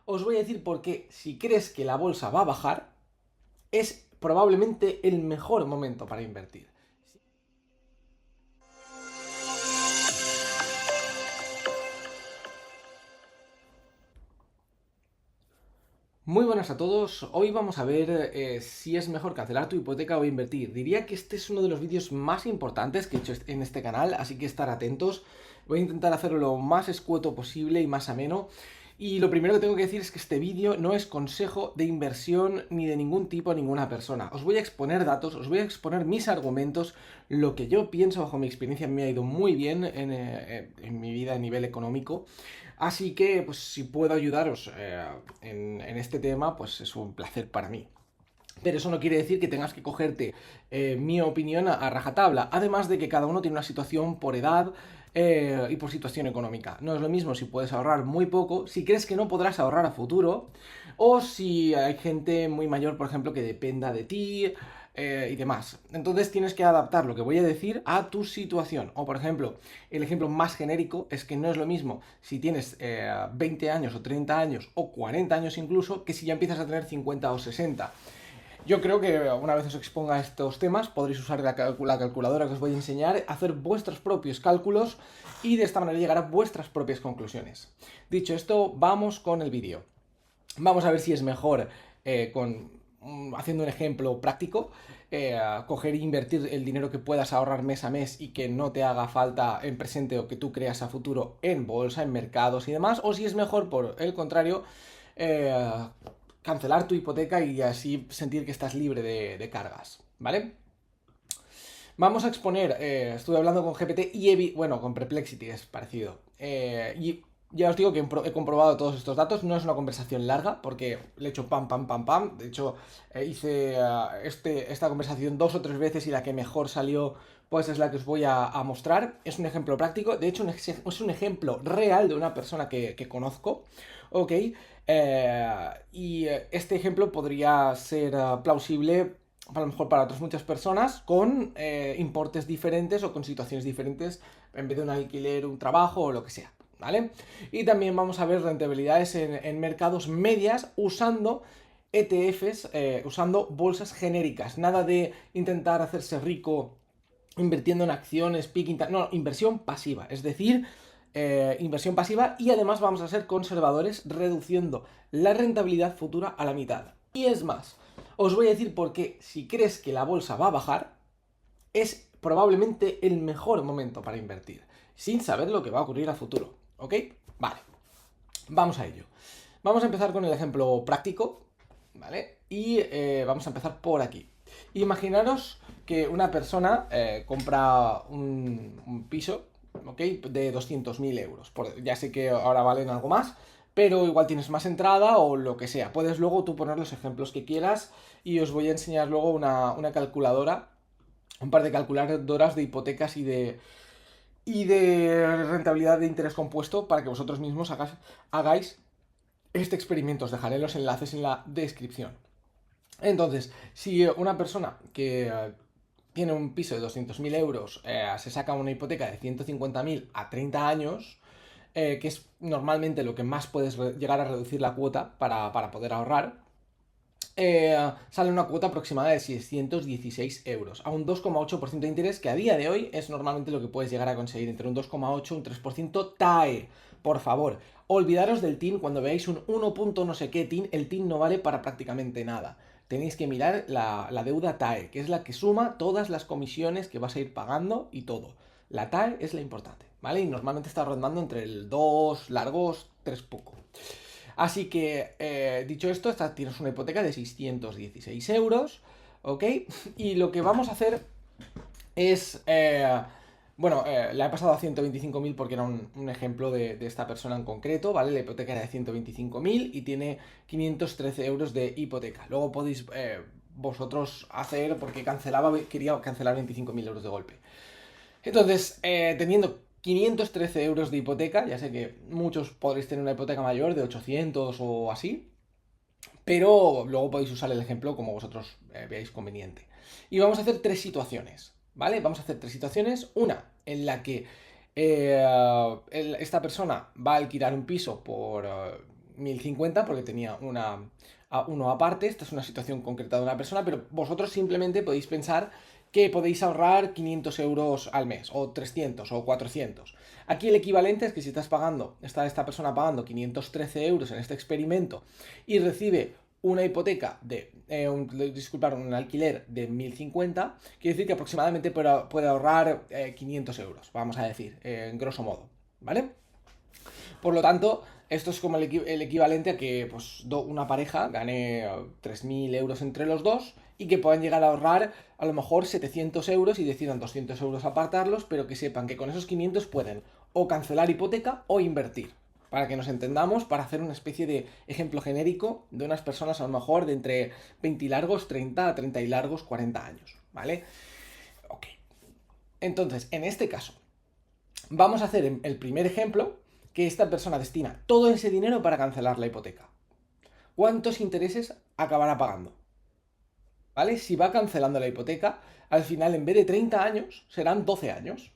Os voy a decir por qué, si crees que la bolsa va a bajar, es probablemente el mejor momento para invertir. Muy buenas a todos, hoy vamos a ver si es mejor cancelar tu hipoteca o invertir. Diría que este es uno de los vídeos más importantes que he hecho en este canal, así que estar atentos. Voy a intentar hacerlo lo más escueto posible y más ameno. Y lo primero que tengo que decir es que este vídeo no es consejo de inversión ni de ningún tipo a ninguna persona. Os voy a exponer datos, os voy a exponer mis argumentos, lo que yo pienso bajo mi experiencia me ha ido muy bien en mi vida a nivel económico. Así que, pues si puedo ayudaros en este tema, pues es un placer para mí. Pero eso no quiere decir que tengas que cogerte mi opinión a rajatabla. Además de que cada uno tiene una situación por edad y por situación económica. No es lo mismo si puedes ahorrar muy poco, si crees que no podrás ahorrar a futuro, o si hay gente muy mayor, por ejemplo, que dependa de ti y demás. Entonces tienes que adaptar lo que voy a decir a tu situación. O por ejemplo, el ejemplo más genérico es que no es lo mismo si tienes 20 años o 30 años o 40 años incluso, que si ya empiezas a tener 50 o 60. Yo creo que una vez os exponga estos temas podréis usar la calculadora que os voy a enseñar, hacer vuestros propios cálculos y de esta manera llegar a vuestras propias conclusiones. Dicho esto, vamos con el vídeo. Vamos a ver si es mejor haciendo un ejemplo práctico, coger e invertir el dinero que puedas ahorrar mes a mes y que no te haga falta en presente o que tú creas a futuro en bolsa, en mercados y demás, o si es mejor, por el contrario, eh, cancelar tu hipoteca y así sentir que estás libre de cargas, ¿vale? Vamos a exponer, estuve hablando con GPT y bueno, con Perplexity es parecido. Y ya os digo que he comprobado todos estos datos, no es una conversación larga porque le he hecho pam, pam, pam, pam. De hecho, hice esta conversación 2 o 3 veces y la que mejor salió pues es la que os voy a mostrar. Es un ejemplo práctico, de hecho es un ejemplo real de una persona que conozco, ¿ok? Y este ejemplo podría ser plausible a lo mejor para otras muchas personas con importes diferentes o con situaciones diferentes en vez de un alquiler, un trabajo o lo que sea, ¿vale? Y también vamos a ver rentabilidades en mercados medias usando ETFs, usando bolsas genéricas. Nada de intentar hacerse rico invirtiendo en acciones, picking, no, inversión pasiva, es decir, inversión pasiva y además vamos a ser conservadores reduciendo la rentabilidad futura a la mitad. Y es más, os voy a decir por qué si crees que la bolsa va a bajar, es probablemente el mejor momento para invertir, sin saber lo que va a ocurrir a futuro, ¿ok? Vale, vamos a ello. Vamos a empezar con el ejemplo práctico, ¿vale? Y vamos a empezar por aquí. Imaginaros que una persona compra un piso, ¿ok? De 200.000 euros. Ya sé que ahora valen algo más, pero igual tienes más entrada o lo que sea. Puedes luego tú poner los ejemplos que quieras y os voy a enseñar luego una calculadora, un par de calculadoras de hipotecas y de rentabilidad de interés compuesto para que vosotros mismos hagáis este experimento. Os dejaré los enlaces en la descripción. Entonces, si una persona que tiene un piso de 200.000 euros se saca una hipoteca de 150.000 a 30 años, que es normalmente lo que más puedes llegar a reducir la cuota para poder ahorrar, sale una cuota aproximada de 616 euros, a un 2,8% de interés, que a día de hoy es normalmente lo que puedes llegar a conseguir, entre un 2,8 y un 3% TAE. Por favor, olvidaros del TIN cuando veáis un 1 punto no sé qué TIN, el TIN no vale para prácticamente nada. Tenéis que mirar la deuda TAE, que es la que suma todas las comisiones que vas a ir pagando y todo. La TAE es la importante, ¿vale? Y normalmente está rondando entre el 2 largos, 3 poco. Así que, dicho esto, tienes una hipoteca de 616 euros, ¿ok? Y lo que vamos a hacer es... bueno, la he pasado a 125.000 porque era un ejemplo de esta persona en concreto, ¿vale? La hipoteca era de 125.000 y tiene 513 euros de hipoteca. Luego podéis vosotros hacer, porque quería cancelar 25.000 euros de golpe. Entonces, teniendo 513 euros de hipoteca, ya sé que muchos podréis tener una hipoteca mayor de 800 o así, pero luego podéis usar el ejemplo como vosotros veáis conveniente. Y vamos a hacer 3 situaciones, ¿vale? Vamos a hacer 3 situaciones. Una en la que esta persona va a alquilar un piso por 1050 porque tenía uno aparte. Esta es una situación concreta de una persona, pero vosotros simplemente podéis pensar que podéis ahorrar 500 euros al mes, o 300, o 400. Aquí el equivalente es que si está esta persona pagando 513 euros en este experimento y recibe una hipoteca un alquiler de 1050, quiere decir que aproximadamente puede ahorrar 500 euros, vamos a decir, en grosso modo, ¿vale? Por lo tanto, esto es como el equivalente a que pues, una pareja gane 3.000 euros entre los dos y que puedan llegar a ahorrar a lo mejor 700 euros y decidan 200 euros apartarlos, pero que sepan que con esos 500 pueden o cancelar hipoteca o invertir. Para que nos entendamos, para hacer una especie de ejemplo genérico de unas personas a lo mejor de entre 20 y largos 30 a 30 y largos 40 años, ¿vale? Ok. Entonces, en este caso, vamos a hacer el primer ejemplo, que esta persona destina todo ese dinero para cancelar la hipoteca. ¿Cuántos intereses acabará pagando? ¿Vale? Si va cancelando la hipoteca, al final en vez de 30 años serán 12 años.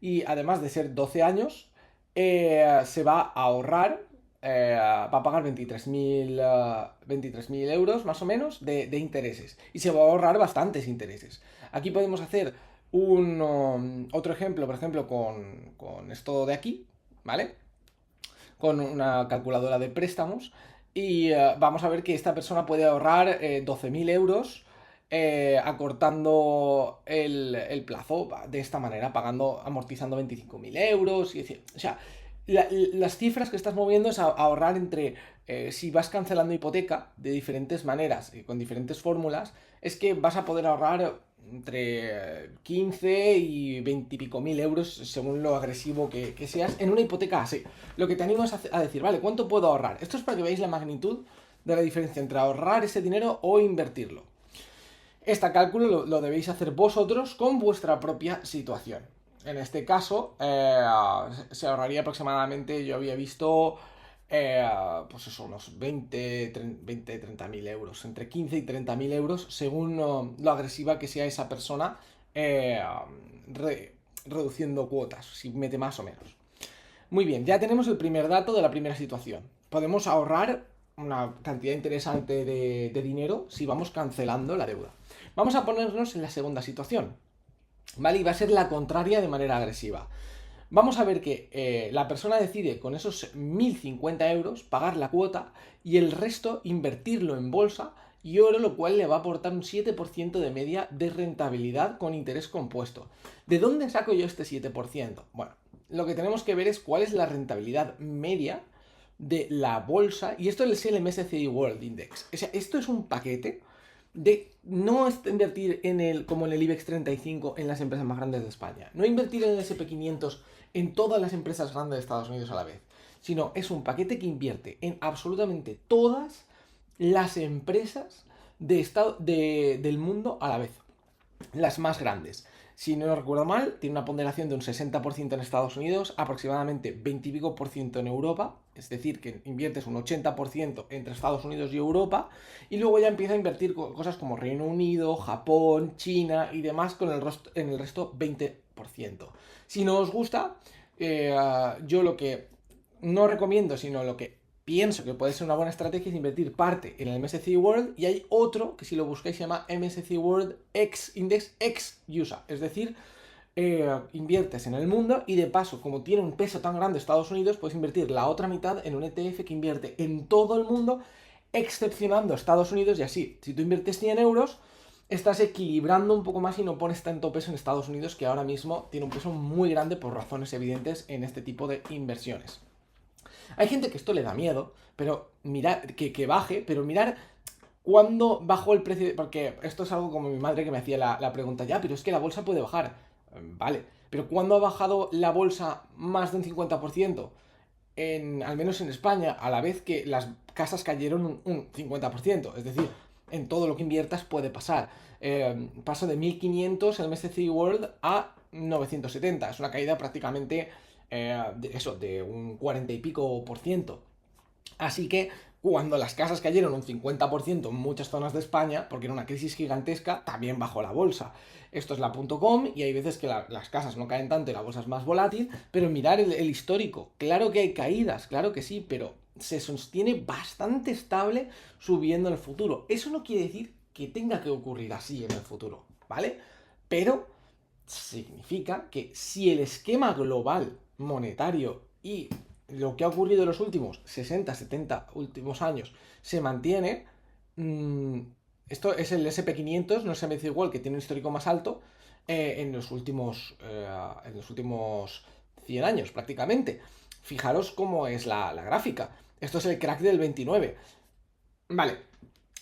Y además de ser 12 años, se va a ahorrar, va a pagar 23.000 euros más o menos de intereses. Y se va a ahorrar bastantes intereses. Aquí podemos hacer otro ejemplo, por ejemplo, con esto de aquí, ¿vale? Con una calculadora de préstamos y vamos a ver que esta persona puede ahorrar 12.000 euros acortando el plazo de esta manera, amortizando 25.000 euros. O sea, las cifras que estás moviendo es ahorrar entre, si vas cancelando hipoteca de diferentes maneras y con diferentes fórmulas, es que vas a poder ahorrar entre 15 y 20 y pico mil euros según lo agresivo que seas en una hipoteca así. Lo que te animo es a decir, vale, ¿cuánto puedo ahorrar? Esto es para que veáis la magnitud de la diferencia entre ahorrar ese dinero o invertirlo. Este cálculo lo debéis hacer vosotros con vuestra propia situación. En este caso, se ahorraría aproximadamente, yo había visto, pues eso, unos 30.000 euros, entre 15 y 30.000 euros, según lo agresiva que sea esa persona, reduciendo cuotas, si mete más o menos. Muy bien, ya tenemos el primer dato de la primera situación. Podemos ahorrar una cantidad interesante de dinero si vamos cancelando la deuda. Vamos a ponernos en la segunda situación, ¿vale? Y va a ser la contraria de manera agresiva. Vamos a ver que la persona decide con esos 1.050 euros pagar la cuota y el resto invertirlo en bolsa y oro, lo cual le va a aportar un 7% de media de rentabilidad con interés compuesto. ¿De dónde saco yo este 7%? Bueno, lo que tenemos que ver es cuál es la rentabilidad media de la bolsa, y esto es el MSCI World Index. O sea, esto es un paquete de no invertir como en el IBEX 35 en las empresas más grandes de España, no invertir en el SP500 en todas las empresas grandes de Estados Unidos a la vez, sino es un paquete que invierte en absolutamente todas las empresas del mundo a la vez, las más grandes. Si no recuerdo mal, tiene una ponderación de un 60% en Estados Unidos, aproximadamente 20 y pico por ciento en Europa, es decir, que inviertes un 80% entre Estados Unidos y Europa, y luego ya empieza a invertir cosas como Reino Unido, Japón, China y demás, en el resto 20%. Si no os gusta, yo lo que no recomiendo, sino lo que pienso que puede ser una buena estrategia es invertir parte en el MSCI World, y hay otro que si lo buscáis se llama MSCI World X Index X USA, es decir, inviertes en el mundo y de paso, como tiene un peso tan grande Estados Unidos, puedes invertir la otra mitad en un ETF que invierte en todo el mundo, excepcionando Estados Unidos, y así, si tú inviertes 100 euros, estás equilibrando un poco más y no pones tanto peso en Estados Unidos, que ahora mismo tiene un peso muy grande por razones evidentes en este tipo de inversiones. Hay gente que esto le da miedo, pero mirar, que baje, pero mirar cuándo bajó el precio, porque esto es algo como mi madre que me hacía la pregunta, ya, pero es que la bolsa puede bajar. Vale, pero ¿cuándo ha bajado la bolsa más de un 50%? Al menos en España, a la vez que las casas cayeron un 50%. Es decir, en todo lo que inviertas puede pasar. Paso de 1.500 el MSCI World a 970. Es una caída prácticamente de un 40 y pico por ciento. Así que cuando las casas cayeron un 50% en muchas zonas de España, porque era una crisis gigantesca, también bajó la bolsa. Esto es la .com y hay veces que las casas no caen tanto y la bolsa es más volátil, pero mirar el histórico. Claro que hay caídas, claro que sí, pero se sostiene bastante estable subiendo en el futuro. Eso no quiere decir que tenga que ocurrir así en el futuro, ¿vale? Pero significa que si el esquema global monetario y lo que ha ocurrido en los últimos 60, 70 últimos años se mantiene, esto es el SP500, no es el MSCI World, que tiene un histórico más alto en los últimos 100 años prácticamente. Fijaros cómo es la gráfica. Esto es el crack del 29. Vale,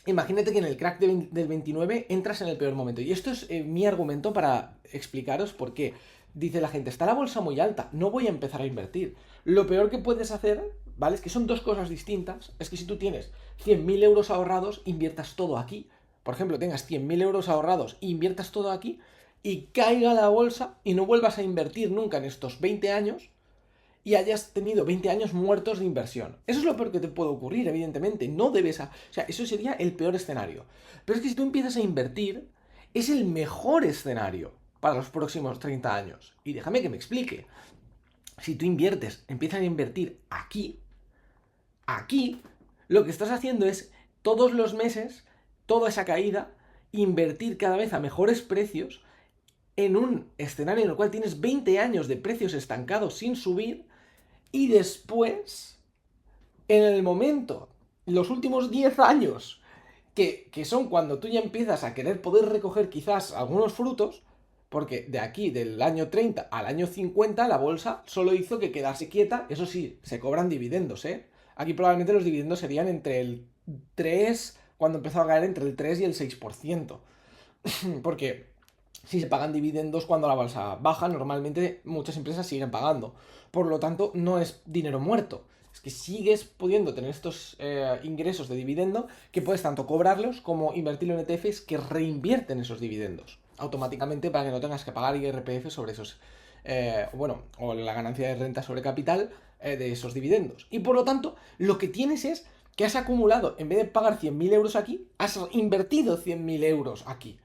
imagínate que en el crack del 29 entras en el peor momento. Y esto es mi argumento para explicaros por qué. Dice la gente, está la bolsa muy alta, no voy a empezar a invertir. Lo peor que puedes hacer, ¿vale? Es que son dos cosas distintas. Es que si tú tienes 100.000 euros ahorrados, inviertas todo aquí. Por ejemplo, tengas 100.000 euros ahorrados e inviertas todo aquí y caiga la bolsa y no vuelvas a invertir nunca en estos 20 años y hayas tenido 20 años muertos de inversión. Eso es lo peor que te puede ocurrir, evidentemente. No debes... O sea, eso sería el peor escenario. Pero es que si tú empiezas a invertir, es el mejor escenario para los próximos 30 años. Y déjame que me explique. Si tú inviertes, empiezas a invertir aquí, lo que estás haciendo es todos los meses, toda esa caída, invertir cada vez a mejores precios en un escenario en el cual tienes 20 años de precios estancados sin subir y después, en el momento, los últimos 10 años, que son cuando tú ya empiezas a querer poder recoger quizás algunos frutos, porque de aquí, del año 30 al año 50, la bolsa solo hizo que quedarse quieta. Eso sí, se cobran dividendos, ¿eh? Aquí probablemente los dividendos serían entre el 3, cuando empezó a caer entre el 3 y el 6%. Porque si se pagan dividendos cuando la bolsa baja, normalmente muchas empresas siguen pagando. Por lo tanto, no es dinero muerto. Es que sigues pudiendo tener estos ingresos de dividendo que puedes tanto cobrarlos como invertirlo en ETFs que reinvierten esos dividendos automáticamente para que no tengas que pagar IRPF sobre esos, o la ganancia de renta sobre capital de esos dividendos. Y por lo tanto, lo que tienes es que has acumulado, en vez de pagar 100.000 euros aquí, has invertido 100.000 euros aquí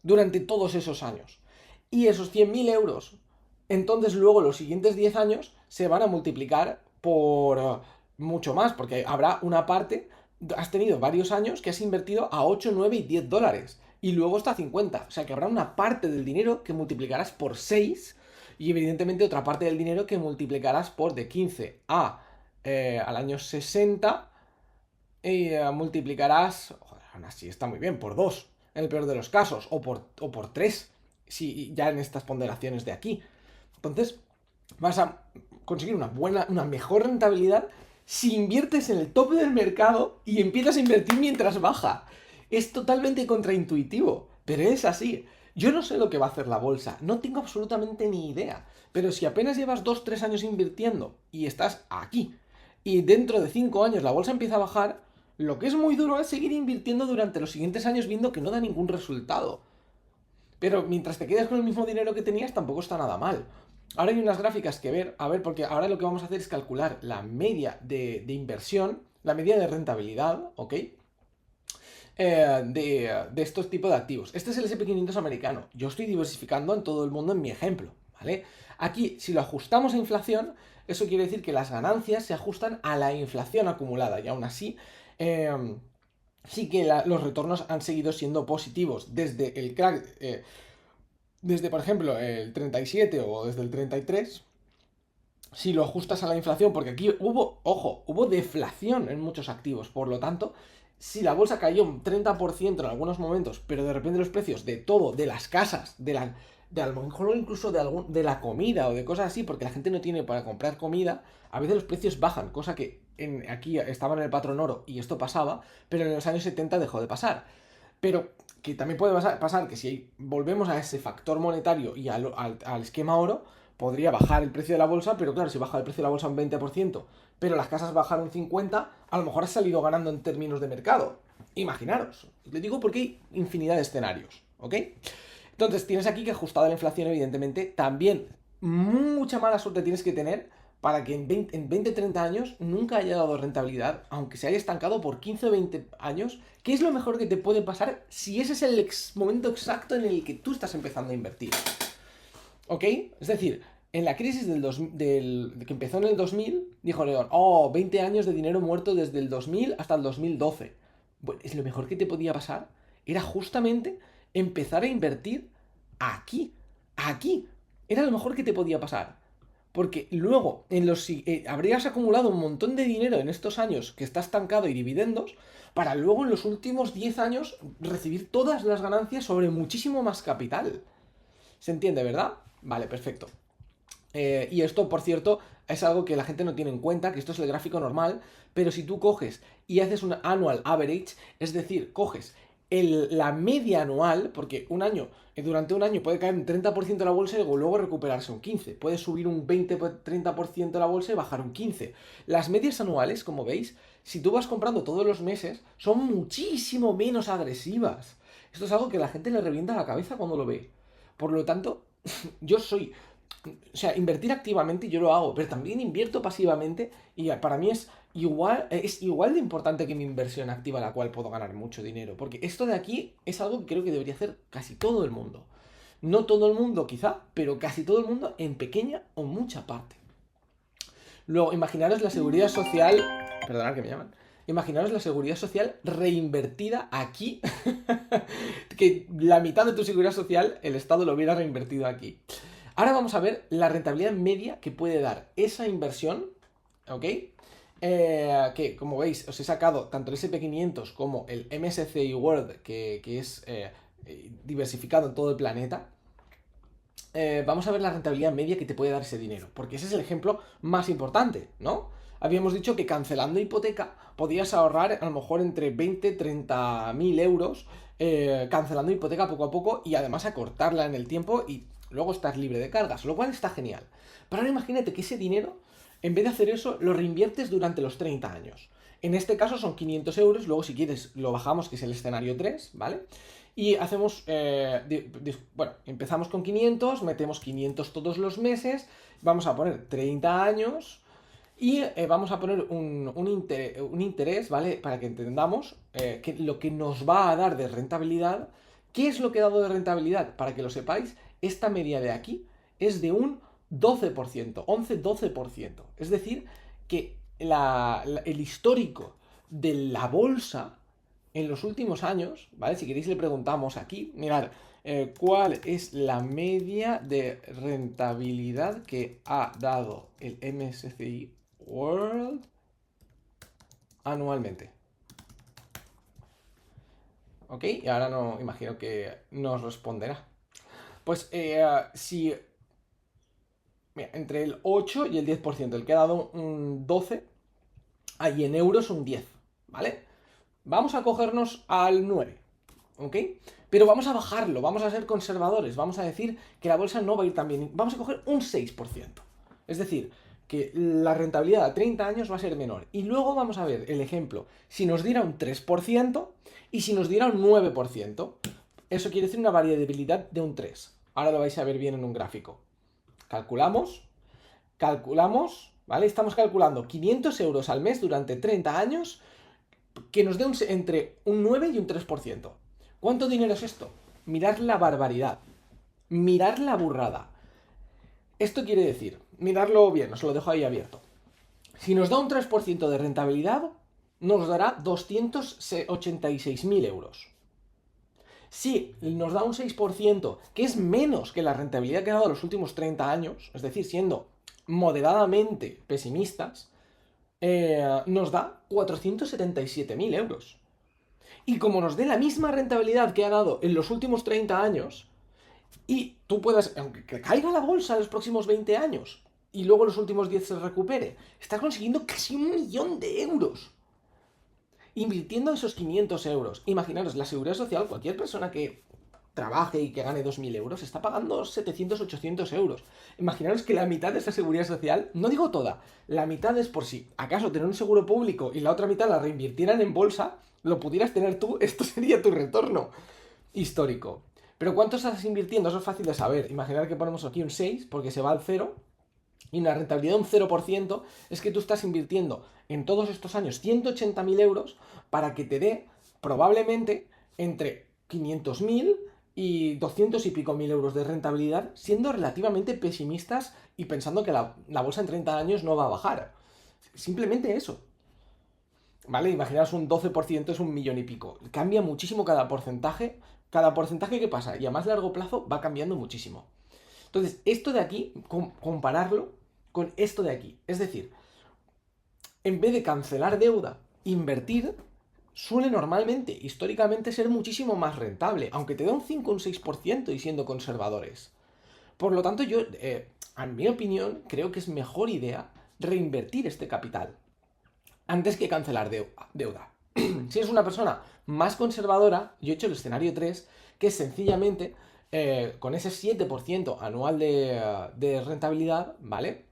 durante todos esos años. Y esos 100.000 euros, entonces luego los siguientes 10 años se van a multiplicar por mucho más, porque habrá una parte, has tenido varios años que has invertido a 8, 9 y 10 dólares, y luego está a 50, o sea que habrá una parte del dinero que multiplicarás por 6, y evidentemente otra parte del dinero que multiplicarás por de 15 al año 60, y multiplicarás, joder, aún así está muy bien, por 2 en el peor de los casos, o por 3, si ya en estas ponderaciones de aquí. Entonces, vas a conseguir una mejor rentabilidad si inviertes en el tope del mercado y empiezas a invertir mientras baja. Es totalmente contraintuitivo, pero es así. Yo no sé lo que va a hacer la bolsa, no tengo absolutamente ni idea. Pero si apenas llevas 2-3 años invirtiendo y estás aquí, y dentro de 5 años la bolsa empieza a bajar, lo que es muy duro es seguir invirtiendo durante los siguientes años viendo que no da ningún resultado. Pero mientras te quedas con el mismo dinero que tenías, tampoco está nada mal. Ahora hay unas gráficas que ver, porque ahora lo que vamos a hacer es calcular la media de inversión, la media de rentabilidad, ¿ok? De estos tipos de activos. Este es el SP500 americano. Yo estoy diversificando en todo el mundo en mi ejemplo, ¿vale? Aquí, si lo ajustamos a inflación, eso quiere decir que las ganancias se ajustan a la inflación acumulada y aún así sí que los retornos han seguido siendo positivos desde el crack, desde por ejemplo el 37 o desde el 33. Si lo ajustas a la inflación, porque aquí hubo deflación en muchos activos, por lo tanto, si la bolsa cayó un 30% en algunos momentos, pero de repente los precios de todo, de las casas, de a lo mejor incluso de la comida o de cosas así, porque la gente no tiene para comprar comida, a veces los precios bajan, cosa que aquí estaba en el patrón oro y esto pasaba, pero en los años 70 dejó de pasar. Pero que también puede pasar que si volvemos a ese factor monetario y al esquema oro, podría bajar el precio de la bolsa, pero claro, si baja el precio de la bolsa un 20%, pero las casas bajaron un 50%, a lo mejor has salido ganando en términos de mercado. Imaginaros. Le digo porque hay infinidad de escenarios, ¿ok? Entonces tienes aquí que ajustada la inflación, evidentemente, también mucha mala suerte tienes que tener para que en 20-30 años nunca haya dado rentabilidad, aunque se haya estancado por 15 o 20 años. ¿Qué es lo mejor que te puede pasar si ese es el momento exacto en el que tú estás empezando a invertir? ¿Ok? Es decir, En la crisis que empezó en el 2000, dijo León, oh, 20 años de dinero muerto desde el 2000 hasta el 2012. Bueno, es lo mejor que te podía pasar. Era justamente empezar a invertir aquí. Aquí. Era lo mejor que te podía pasar. Porque luego habrías acumulado un montón de dinero en estos años que está estancado y dividendos, para luego en los últimos 10 años recibir todas las ganancias sobre muchísimo más capital. ¿Se entiende, verdad? Vale, perfecto. Y esto, por cierto, es algo que la gente no tiene en cuenta, que esto es el gráfico normal, pero si tú coges y haces un annual average, es decir, coges la media anual, porque durante un año puede caer un 30% la bolsa y luego recuperarse un 15%, puede subir un 20-30% la bolsa y bajar un 15%. Las medias anuales, como veis, si tú vas comprando todos los meses, son muchísimo menos agresivas. Esto es algo que la gente le revienta la cabeza cuando lo ve. Por lo tanto, yo soy o sea, invertir activamente yo lo hago, pero también invierto pasivamente y para mí es igual de importante que mi inversión activa, la cual puedo ganar mucho dinero. Porque esto de aquí es algo que creo que debería hacer casi todo el mundo. No todo el mundo quizá, pero casi todo el mundo en pequeña o mucha parte. Luego, imaginaros la seguridad social, perdonad que me llaman, imaginaros la seguridad social reinvertida aquí, que la mitad de tu seguridad social el Estado lo hubiera reinvertido aquí. Ahora vamos a ver la rentabilidad media que puede dar esa inversión, ¿ok? Que como veis os he sacado tanto el SP500 como el MSCI World, que es diversificado en todo el planeta. Vamos a ver la rentabilidad media que te puede dar ese dinero, porque ese es el ejemplo más importante, ¿no? Habíamos dicho que cancelando hipoteca podías ahorrar a lo mejor entre 20-30 mil euros cancelando hipoteca poco a poco y además acortarla en el tiempo y luego estás libre de cargas, lo cual está genial. Pero ahora imagínate que ese dinero, en vez de hacer eso, lo reinviertes durante los 30 años. En este caso son 500 euros, luego si quieres lo bajamos, que es el escenario 3, ¿vale? Y hacemos, bueno, empezamos con 500, metemos 500 todos los meses, vamos a poner 30 años y vamos a poner un interés, ¿vale? Para que entendamos que lo que nos va a dar de rentabilidad. ¿Qué es lo que ha dado de rentabilidad? Para que lo sepáis, esta media de aquí es de un 12%, 11-12%. Es decir, que el histórico de la bolsa en los últimos años, ¿vale? Si queréis le preguntamos aquí, mirad, ¿cuál es la media de rentabilidad que ha dado el MSCI World anualmente? ¿Ok? Y ahora no imagino que nos responderá. Pues si mira, entre el 8 y el 10%, el que ha dado un 12, hay en euros un 10, ¿vale? Vamos a cogernos al 9, ¿ok? Pero vamos a bajarlo, vamos a ser conservadores, vamos a decir que la bolsa no va a ir tan bien. Vamos a coger un 6%. Es decir, que la rentabilidad a 30 años va a ser menor. Y luego vamos a ver el ejemplo. Si nos diera un 3% y si nos diera un 9%, eso quiere decir una variabilidad de un 3. Ahora lo vais a ver bien en un gráfico. Calculamos, ¿vale? Estamos calculando 500 euros al mes durante 30 años que nos dé entre un 9 y un 3%. ¿Cuánto dinero es esto? Mirad la barbaridad. Mirad la burrada. Esto quiere decir, miradlo bien, os lo dejo ahí abierto. Si nos da un 3% de rentabilidad, nos dará 286.000 euros. Si nos da un 6%, que es menos que la rentabilidad que ha dado los últimos 30 años, es decir, siendo moderadamente pesimistas, nos da 477.000 euros. Y como nos dé la misma rentabilidad que ha dado en los últimos 30 años, y tú puedas, aunque caiga la bolsa en los próximos 20 años, y luego en los últimos 10 se recupere, estás consiguiendo casi 1.000.000 de euros. Invirtiendo esos 500 euros. Imaginaros, la seguridad social, cualquier persona que trabaje y que gane 2.000 euros, está pagando 700-800 euros. Imaginaros que la mitad de esa seguridad social, no digo toda, la mitad es por si acaso tener un seguro público y la otra mitad la reinvirtieran en bolsa, lo pudieras tener tú, esto sería tu retorno histórico. Pero ¿cuánto estás invirtiendo? Eso es fácil de saber. Imaginar que ponemos aquí un 6 porque se va al 0 y una rentabilidad de un 0% es que tú estás invirtiendo en todos estos años 180.000 euros para que te dé probablemente entre 500.000 y 200 y pico mil euros de rentabilidad, siendo relativamente pesimistas y pensando que la bolsa en 30 años no va a bajar. Simplemente eso. ¿Vale? Imaginaos un 12% es un millón y pico. Cambia muchísimo cada porcentaje. Cada porcentaje que pasa y a más largo plazo va cambiando muchísimo. Entonces, esto de aquí, compararlo con esto de aquí. Es decir, en vez de cancelar deuda, invertir, suele normalmente, históricamente, ser muchísimo más rentable, aunque te da un 5 o un 6% y siendo conservadores. Por lo tanto, yo, en mi opinión, creo que es mejor idea reinvertir este capital antes que cancelar deuda. Si eres una persona más conservadora, yo he hecho el escenario 3, que es sencillamente con ese 7% anual de rentabilidad, ¿vale?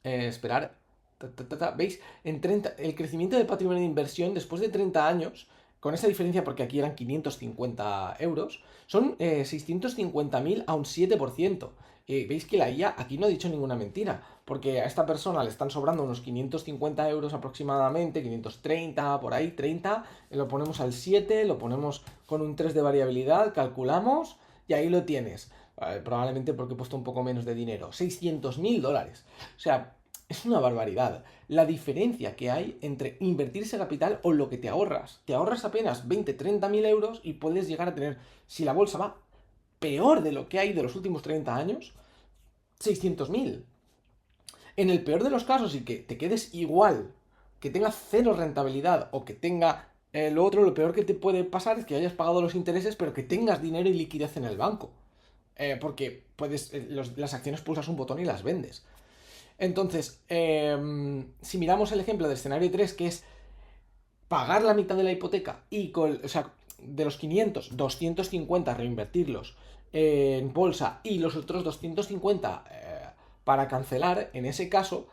Esperar, ¿veis? El crecimiento del patrimonio de inversión después de 30 años, con esa diferencia porque aquí eran 550 euros, son 650.000 a un 7%. Veis que la IA aquí no ha dicho ninguna mentira, porque a esta persona le están sobrando unos 550 euros aproximadamente, 530, por ahí, 30, lo ponemos al 7, lo ponemos con un 3 de variabilidad, calculamos, y ahí lo tienes. Probablemente porque he puesto un poco menos de dinero. 600.000 dólares. O sea, es una barbaridad. La diferencia que hay entre invertir ese capital o lo que te ahorras. Te ahorras apenas 20, 30.000 euros y puedes llegar a tener, si la bolsa va peor de lo que hay de los últimos 30 años, 600.000. En el peor de los casos y que te quedes igual, que tenga cero rentabilidad o que tenga lo otro, lo peor que te puede pasar es que hayas pagado los intereses pero que tengas dinero y liquidez en el banco. Porque puedes, las acciones pulsas un botón y las vendes. Entonces, si miramos el ejemplo del escenario 3, que es pagar la mitad de la hipoteca y o sea, de los 500, 250 reinvertirlos en bolsa y los otros 250 para cancelar, en ese caso,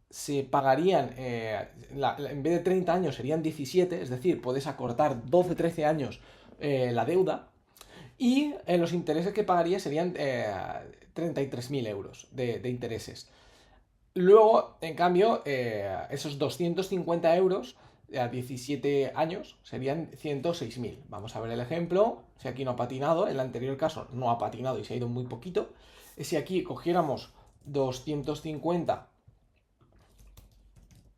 se pagarían, en vez de 30 años serían 17, es decir, puedes acortar 12, 13 años la deuda y los intereses que pagaría serían 33.000 euros de intereses. Luego, en cambio, esos 250 euros a 17 años serían 106.000. Vamos a ver el ejemplo. Si aquí no ha patinado, en el anterior caso no ha patinado y se ha ido muy poquito. Si aquí cogiéramos 250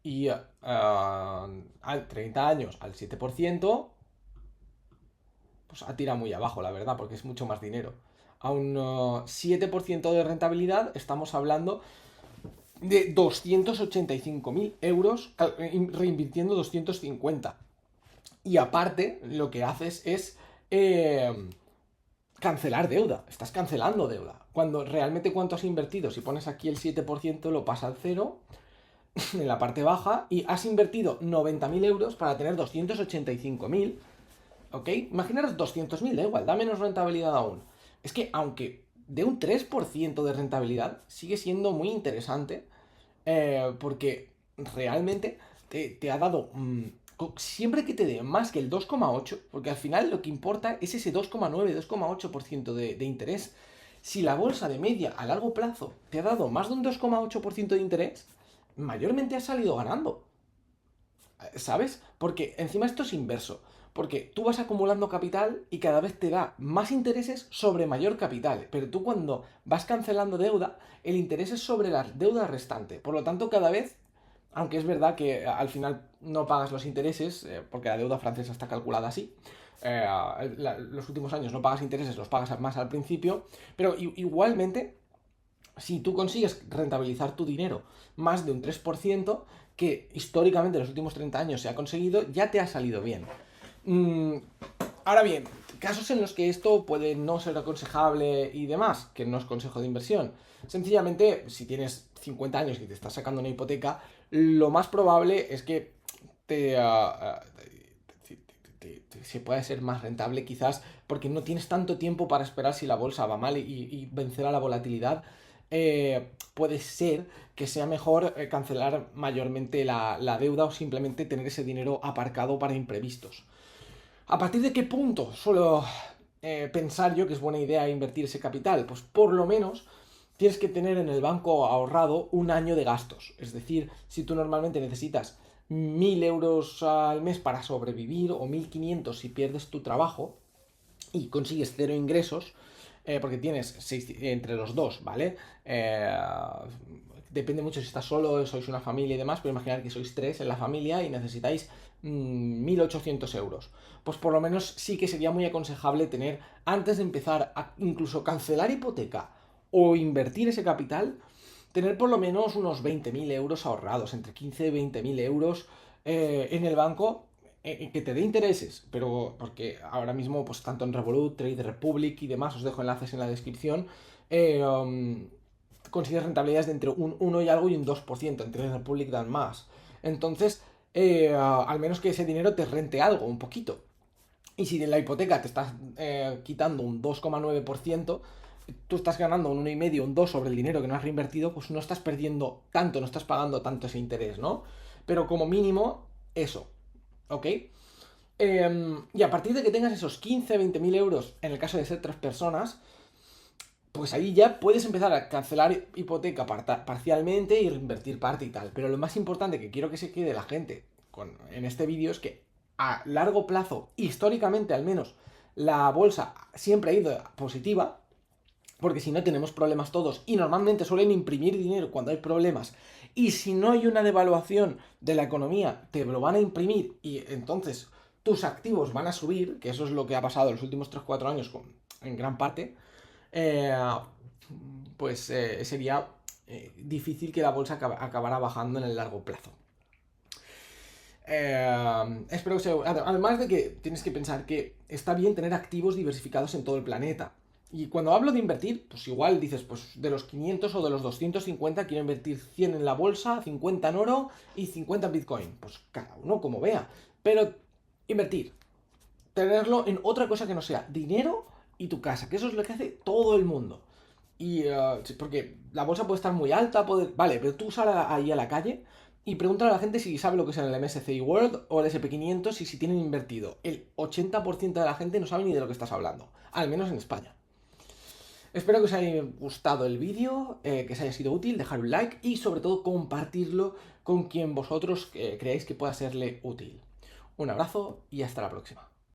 y al 30 años al 7%, pues ha tirado muy abajo, la verdad, porque es mucho más dinero. A un 7% de rentabilidad estamos hablando de 285.000 euros reinvirtiendo 250. Y aparte, lo que haces es cancelar deuda. Estás cancelando deuda. Cuando realmente cuánto has invertido, si pones aquí el 7%, lo pasa al cero en la parte baja y has invertido 90.000 euros para tener 285.000. ¿Ok? Imaginaros 200.000, da igual, da menos rentabilidad aún. Es que aunque de un 3% de rentabilidad, sigue siendo muy interesante porque realmente te ha dado... siempre que te dé más que el 2,8, porque al final lo que importa es ese 2,9, 2,8% de interés. Si la bolsa de media a largo plazo te ha dado más de un 2,8% de interés, mayormente has salido ganando. ¿Sabes? Porque encima esto es inverso. Porque tú vas acumulando capital y cada vez te da más intereses sobre mayor capital. Pero tú cuando vas cancelando deuda, el interés es sobre la deuda restante. Por lo tanto, cada vez, aunque es verdad que al final no pagas los intereses, porque la deuda francesa está calculada así, los últimos años no pagas intereses, los pagas más al principio, pero igualmente si tú consigues rentabilizar tu dinero más de un 3%, que históricamente en los últimos 30 años se ha conseguido, ya te ha salido bien. Ahora bien, casos en los que esto puede no ser aconsejable y demás, que no es consejo de inversión. Sencillamente, si tienes 50 años y te estás sacando una hipoteca, lo más probable es que se pueda ser más rentable quizás porque no tienes tanto tiempo para esperar si la bolsa va mal y vencer a la volatilidad. Puede ser que sea mejor cancelar mayormente la deuda o simplemente tener ese dinero aparcado para imprevistos. ¿A partir de qué punto suelo pensar yo que es buena idea invertir ese capital? Pues por lo menos tienes que tener en el banco ahorrado un año de gastos. Es decir, si tú normalmente necesitas 1.000 euros al mes para sobrevivir o 1.500 si pierdes tu trabajo, y consigues cero ingresos, porque tienes entre los dos, ¿vale? Depende mucho si estás solo, sois una familia y demás, pero imaginad que sois tres en la familia y necesitáis 1.800 euros. Pues por lo menos sí que sería muy aconsejable tener, antes de empezar a incluso cancelar hipoteca o invertir ese capital, tener por lo menos unos 20.000 euros ahorrados, entre 15 y 20.000 euros en el banco, que te dé intereses, pero porque ahora mismo, pues tanto en Revolut, Trade Republic y demás, os dejo enlaces en la descripción, consigues rentabilidades de entre un 1 y algo y un 2%, en Trade Republic dan más. Entonces, al menos que ese dinero te rente algo, un poquito. Y si de la hipoteca te estás quitando un 2,9%, tú estás ganando un 1,5, un 2 sobre el dinero que no has reinvertido, pues no estás perdiendo tanto, no estás pagando tanto ese interés, ¿no? Pero como mínimo, eso, ¿ok? Y a partir de que tengas esos 15, 20.000 euros, en el caso de ser tres personas, pues ahí ya puedes empezar a cancelar hipoteca parcialmente y reinvertir parte y tal. Pero lo más importante que quiero que se quede la gente en este vídeo es que a largo plazo, históricamente al menos, la bolsa siempre ha ido positiva, porque si no tenemos problemas todos y normalmente suelen imprimir dinero cuando hay problemas, y si no hay una devaluación de la economía te lo van a imprimir y entonces tus activos van a subir, que eso es lo que ha pasado en los últimos 3-4 años en gran parte, eh, pues sería difícil que la bolsa acabara bajando en el largo plazo. Espero que sea... Además de que tienes que pensar que está bien tener activos diversificados en todo el planeta. Y cuando hablo de invertir, pues igual dices, pues de los 500 o de los 250 quiero invertir 100 en la bolsa, 50 en oro y 50 en Bitcoin. Pues cada uno como vea. Pero invertir, tenerlo en otra cosa que no sea dinero y tu casa, que eso es lo que hace todo el mundo. Y porque la bolsa puede estar muy alta, vale, pero tú sal ahí a la calle y pregúntale a la gente si sabe lo que es el MSCI World o el SP 500 y si tienen invertido. El 80% de la gente no sabe ni de lo que estás hablando, al menos en España. Espero que os haya gustado el vídeo, que os haya sido útil, dejar un like y sobre todo compartirlo con quien vosotros creáis que pueda serle útil. Un abrazo y hasta la próxima.